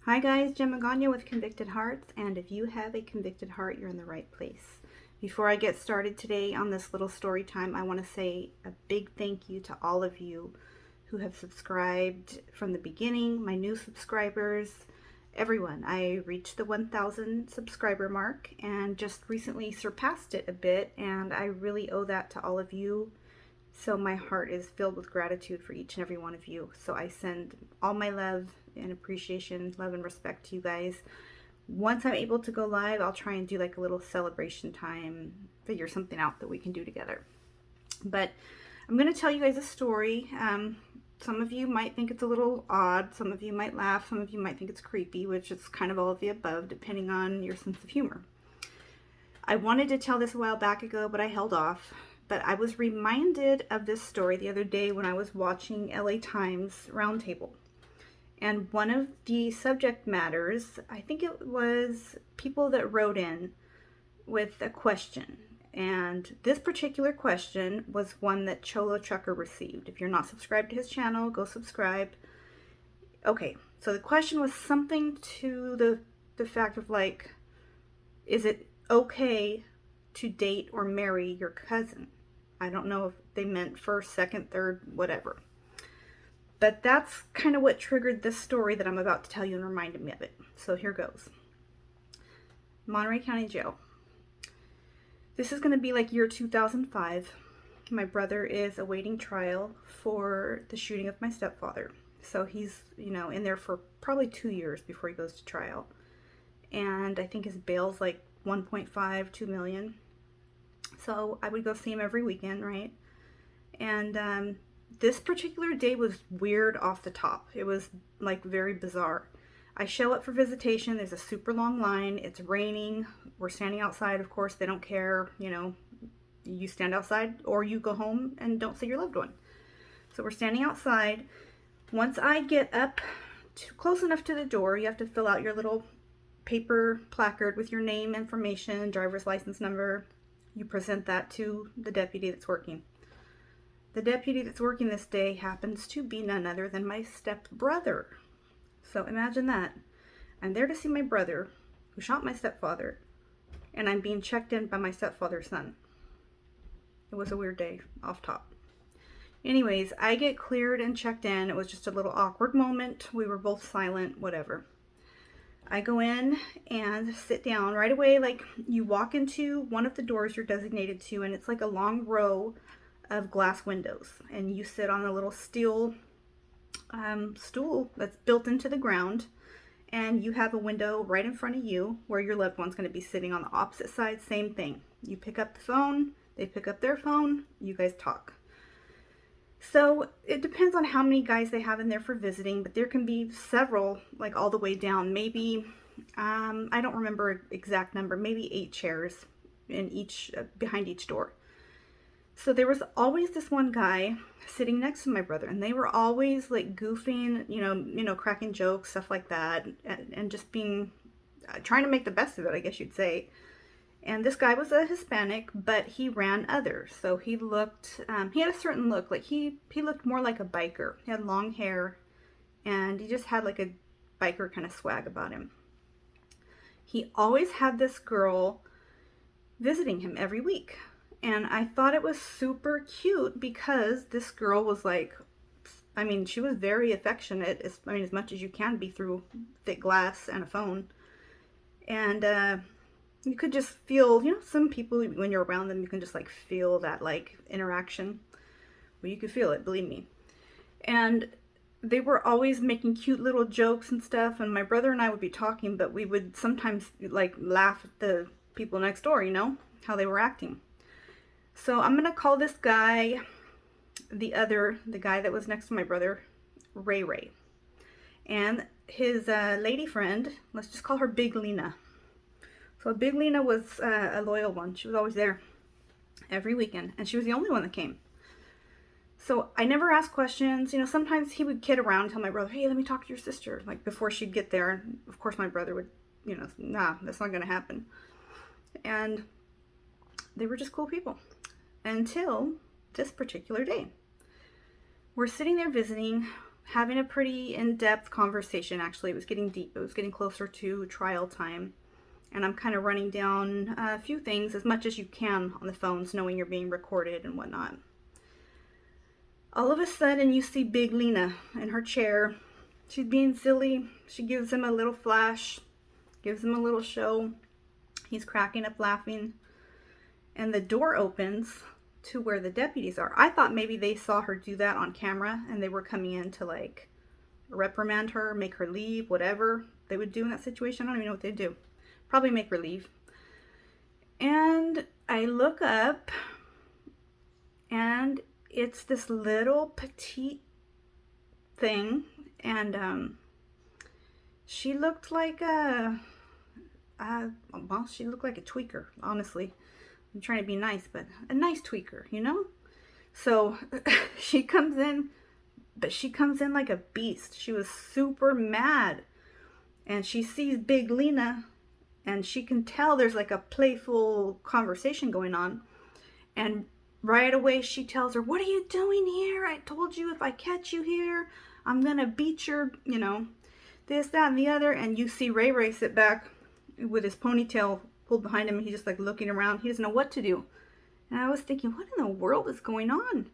Hi guys, Jen Magana with Convicted Hearts, and if you have a convicted heart, you're in the right place. Before I get started today on this little story time, I want to say a big thank you to all of you who have subscribed from the beginning, my new subscribers, everyone. I reached the 1,000 subscriber mark and just recently surpassed it a bit, and I really owe that to all of you. So my heart is filled with gratitude for each and every one of you. So I send all my love and appreciation, love and respect to you guys. Once I'm able to go live, I'll try and do like a little celebration time, figure something out that we can do together. But I'm going to tell you guys a story. Some of you might think it's a little odd. Some of you might laugh. Some of you might think it's creepy, which is kind of all of the above, depending on your sense of humor. I wanted to tell this a while back ago, but I held off. But I was reminded of this story the other day when I was watching LA Times Roundtable. And one of the subject matters, I think it was people that wrote in with a question. And this particular question was one that Cholo Trucker received. If you're not subscribed to his channel, go subscribe. Okay, so the question was something to the fact of like, is it okay to date or marry your cousin? I don't know if they meant first, second, third, whatever. But that's kind of what triggered this story that I'm about to tell you and reminded me of it. So here goes. Monterey County Jail. This is going to be like year 2005. My brother is awaiting trial for the shooting of my stepfather. So he's, in there for probably 2 years before he goes to trial. And I think his bail's like 1.5, 2 million. So I would go see him every weekend, right? And this particular day was weird off the top. It was like very bizarre. I show up for visitation. There's a super long line. It's raining. We're standing outside. Of course, they don't care. You stand outside or you go home and don't see your loved one. So we're standing outside. Once I get up close enough to the door, you have to fill out your little paper placard with your name, information, driver's license number. You present that to the deputy that's working. The deputy that's working this day happens to be none other than my stepbrother. So imagine that. I'm there to see my brother, who shot my stepfather, and I'm being checked in by my stepfather's son. It was a weird day, off top. Anyways, I get cleared and checked in. It was just a little awkward moment. We were both silent, whatever. I go in and sit down right away. Like, you walk into one of the doors you're designated to, and it's like a long row of glass windows, and you sit on a little steel stool that's built into the ground, and you have a window right in front of you where your loved one's going to be sitting on the opposite side. Same thing. You pick up the phone, they pick up their phone, you guys talk. So it depends on how many guys they have in there for visiting, but there can be several, like all the way down. Maybe, I don't remember exact number, maybe 8 chairs in each, behind each door. So there was always this one guy sitting next to my brother, and they were always like goofing, cracking jokes, stuff like that, and just being, trying to make the best of it, I guess you'd say. And this guy was a Hispanic, but he ran others. So he looked, he had a certain look. Like he looked more like a biker. He had long hair, and he just had like a biker kind of swag about him. He always had this girl visiting him every week. And I thought it was super cute because this girl was like, she was very affectionate. As much as you can be through thick glass and a phone. And, you could just feel, some people, when you're around them, you can just like feel that like interaction. Well, you could feel it, believe me. And they were always making cute little jokes and stuff. And my brother and I would be talking, but we would sometimes like laugh at the people next door, how they were acting. So I'm going to call this guy, the guy that was next to my brother, Ray. And his lady friend, let's just call her Big Lena. So Big Lena was a loyal one. She was always there every weekend, and she was the only one that came. So I never asked questions. Sometimes he would kid around and tell my brother, hey, let me talk to your sister, like before she'd get there. And of course my brother would, nah, that's not going to happen. And they were just cool people until this particular day. We're sitting there visiting, having a pretty in-depth conversation. Actually, it was getting deep. It was getting closer to trial time. And I'm kind of running down a few things as much as you can on the phones, knowing you're being recorded and whatnot. All of a sudden, you see Big Lena in her chair. She's being silly. She gives him a little flash, gives him a little show. He's cracking up laughing. And the door opens to where the deputies are. I thought maybe they saw her do that on camera and they were coming in to like reprimand her, make her leave, whatever they would do in that situation. I don't even know what they'd do. Probably make her leave. And I look up and it's this little petite thing, and she looked like she looked like a tweaker, honestly. I'm trying to be nice, but a nice tweaker, you know? So she comes in, but she comes in like a beast. She was super mad, and she sees Big Lena, and she can tell there's like a playful conversation going on, and right away she tells her, "What are you doing here? I told you if I catch you here, I'm gonna beat your, you know, this, that, and the other." And you see Ray Ray sit back with his ponytail pulled behind him. He's just like looking around. He doesn't know what to do. And I was thinking, what in the world is going on?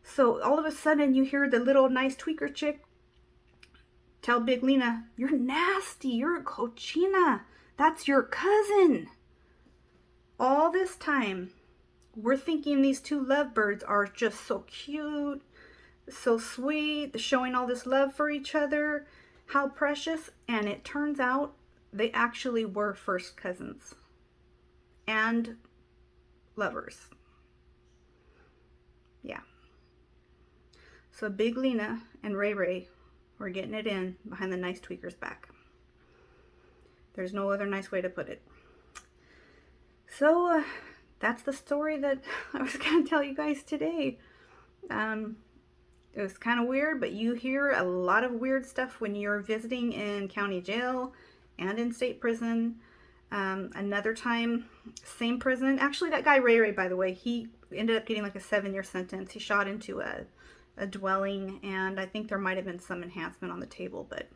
So all of a sudden you hear the little nice tweaker chick tell Big Lena, "You're nasty. You're a cochina. That's your cousin." All this time, we're thinking these two lovebirds are just so cute, so sweet, showing all this love for each other, how precious. And it turns out they actually were first cousins and lovers. Yeah. So Big Lena and Ray Ray were getting it in behind the nice tweaker's back. There's no other nice way to put it. So that's the story that I was going to tell you guys today. It was kind of weird, but you hear a lot of weird stuff when you're visiting in county jail and in state prison. Another time, same prison. Actually, that guy Ray Ray, by the way, he ended up getting like a 7-year sentence. He shot into a dwelling, and I think there might have been some enhancement on the table, but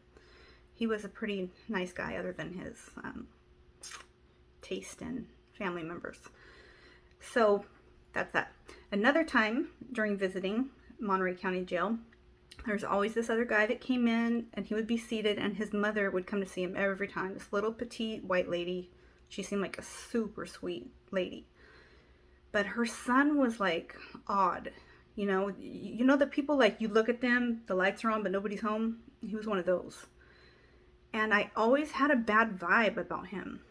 he was a pretty nice guy other than his taste in family members. So that's that. Another time during visiting Monterey County Jail, there's always this other guy that came in, and he would be seated, and his mother would come to see him every time. This little petite white lady. She seemed like a super sweet lady. But her son was like odd. You know the people, like, you look at them, the lights are on, but nobody's home? He was one of those. And I always had a bad vibe about him.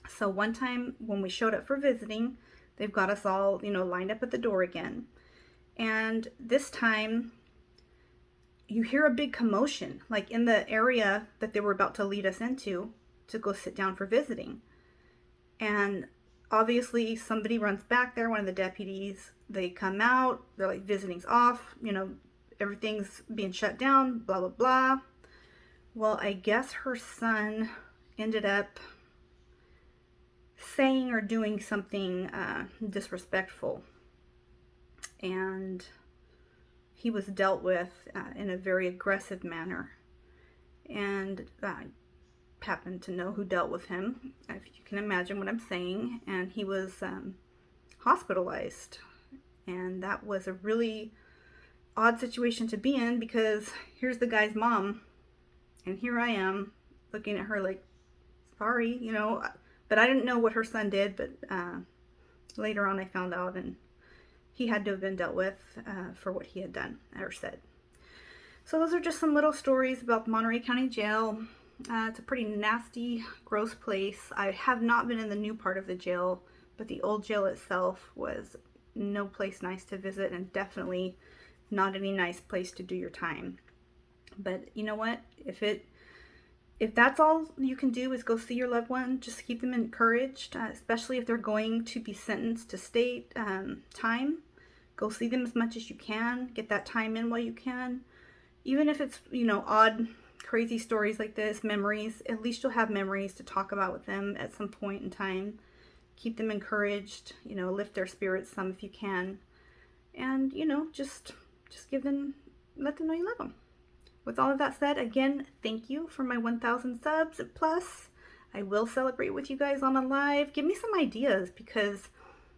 So one time when we showed up for visiting, they've got us all, lined up at the door again. And this time, you hear a big commotion, like in the area that they were about to lead us into to go sit down for visiting. And obviously somebody runs back there, one of the deputies. They come out, they're like, "Visiting's off, everything's being shut down, blah, blah, blah." Well, I guess her son ended up saying or doing something disrespectful. And he was dealt with in a very aggressive manner. And I happened to know who dealt with him, if you can imagine what I'm saying. And he was hospitalized. And that was a really odd situation to be in, because here's the guy's mom, and here I am looking at her like, sorry, but I didn't know what her son did, but later on I found out, and he had to have been dealt with for what he had done or said. So those are just some little stories about Monterey County Jail. It's a pretty nasty, gross place. I have not been in the new part of the jail, but the old jail itself was no place nice to visit, and definitely not any nice place to do your time. But you know what? If that's all you can do is go see your loved one, just keep them encouraged, especially if they're going to be sentenced to state time. Go see them as much as you can. Get that time in while you can. Even if it's, odd, crazy stories like this, memories, at least you'll have memories to talk about with them at some point in time. Keep them encouraged, lift their spirits some if you can. And, just give them, let them know you love them. With all of that said, again, thank you for my 1,000 subs plus. I will celebrate with you guys on a live. Give me some ideas because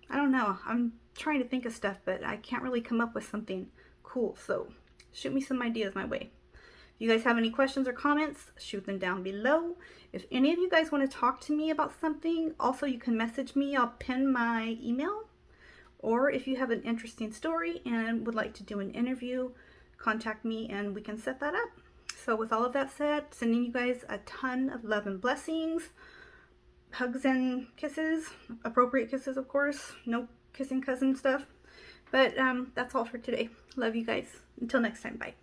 I don't know. I'm trying to think of stuff, but I can't really come up with something cool. So shoot me some ideas my way. If you guys have any questions or comments, shoot them down below. If any of you guys want to talk to me about something, also you can message me. I'll pin my email. Or if you have an interesting story and would like to do an interview, contact me and we can set that up. So with all of that said, sending you guys a ton of love and blessings, hugs and kisses, appropriate kisses of course, no kissing cousin stuff. But that's all for today. Love you guys. Until next time, bye.